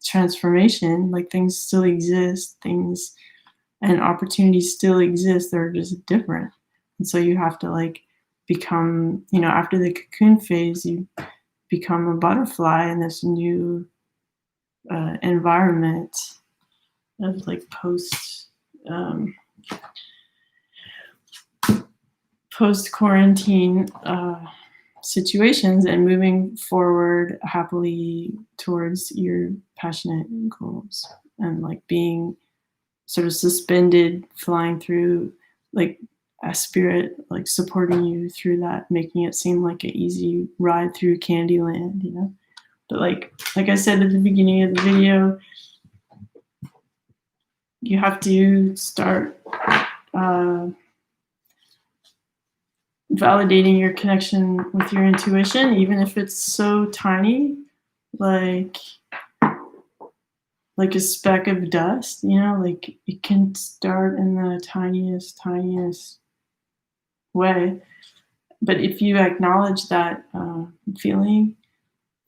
transformation. Like things still exist, things and opportunities still exist, they're just different. And so you have to like become, you know, after the cocoon phase, you become a butterfly in this new environment of like post quarantine situations, and moving forward happily towards your passionate goals, and like being sort of suspended, flying through like a spirit like supporting you through that, making it seem like an easy ride through Candyland, you know. But like I said at the beginning of the video, you have to start validating your connection with your intuition, even if it's so tiny, like a speck of dust, you know, like it can start in the tiniest way. But if you acknowledge that feeling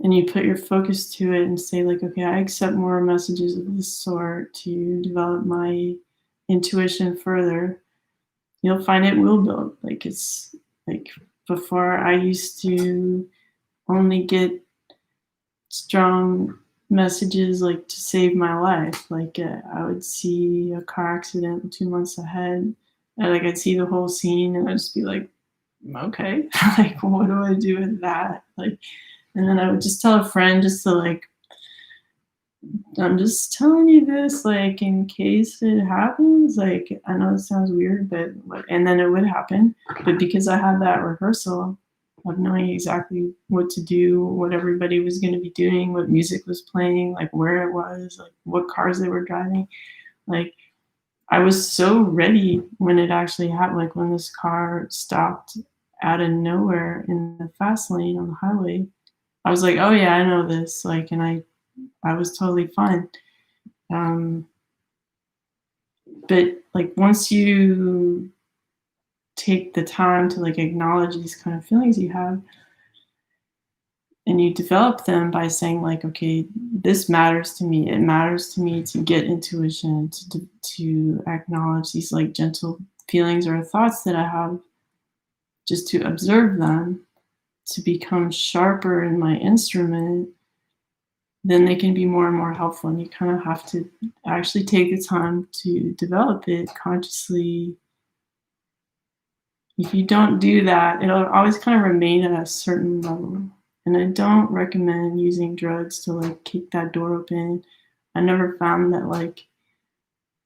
and you put your focus to it and say like, okay, I accept more messages of this sort to develop my intuition further, you'll find it will build. Like it's like before I used to only get strong messages like to save my life. Like I would see a car accident 2 months ahead, and like I'd see the whole scene, and I'd just be like, okay, like what do I do with that? Like, and then I would just tell a friend just to like, I'm just telling you this, like in case it happens. Like I know it sounds weird, but and then it would happen. But because I had that rehearsal of knowing exactly what to do, what everybody was going to be doing, what music was playing, like where it was, like what cars they were driving, like I was so ready when it actually happened. Like when this car stopped out of nowhere in the fast lane on the highway, I was like, oh yeah, I know this. Like, and I was totally fine. Um, but like once you take the time to like acknowledge these kind of feelings you have, and you develop them by saying like, okay, this matters to me. It matters to me to get intuition, to acknowledge these like gentle feelings or thoughts that I have, just to observe them, to become sharper in my instrument. Then they can be more and more helpful, and you kind of have to actually take the time to develop it consciously. If you don't do that, it'll always kind of remain at a certain level. And I don't recommend using drugs to like kick that door open. I never found that like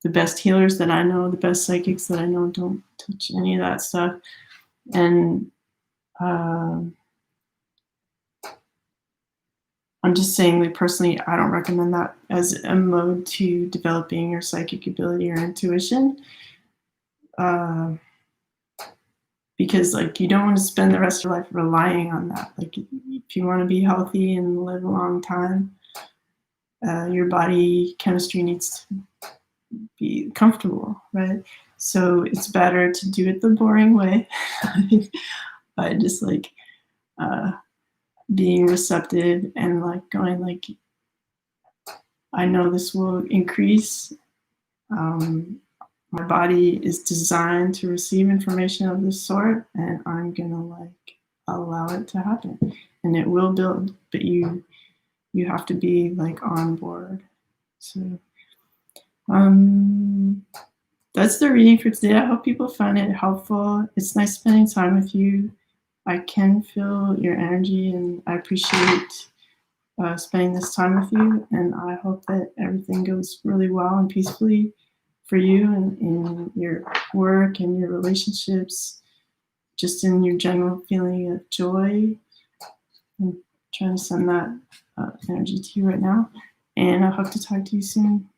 the best healers that I know, the best psychics that I know don't touch any of that stuff. And um I'm just saying, like personally, I don't recommend that as a mode to developing your psychic ability or intuition. Uh, because like you don't want to spend the rest of your life relying on that. Like if you want to be healthy and live a long time, your body chemistry needs to be comfortable, right? So it's better to do it the boring way by just like uh, being receptive and like going like, I know this will increase. My body is designed to receive information of this sort, and I'm gonna like allow it to happen, and it will build. But you have to be like on board. So um, that's the reading for today. I hope people find it helpful. It's nice spending time with you. I can feel your energy, and I appreciate spending this time with you. And I hope that everything goes really well and peacefully for you and in your work and your relationships, just in your general feeling of joy. I'm trying to send that energy to you right now. And I hope to talk to you soon.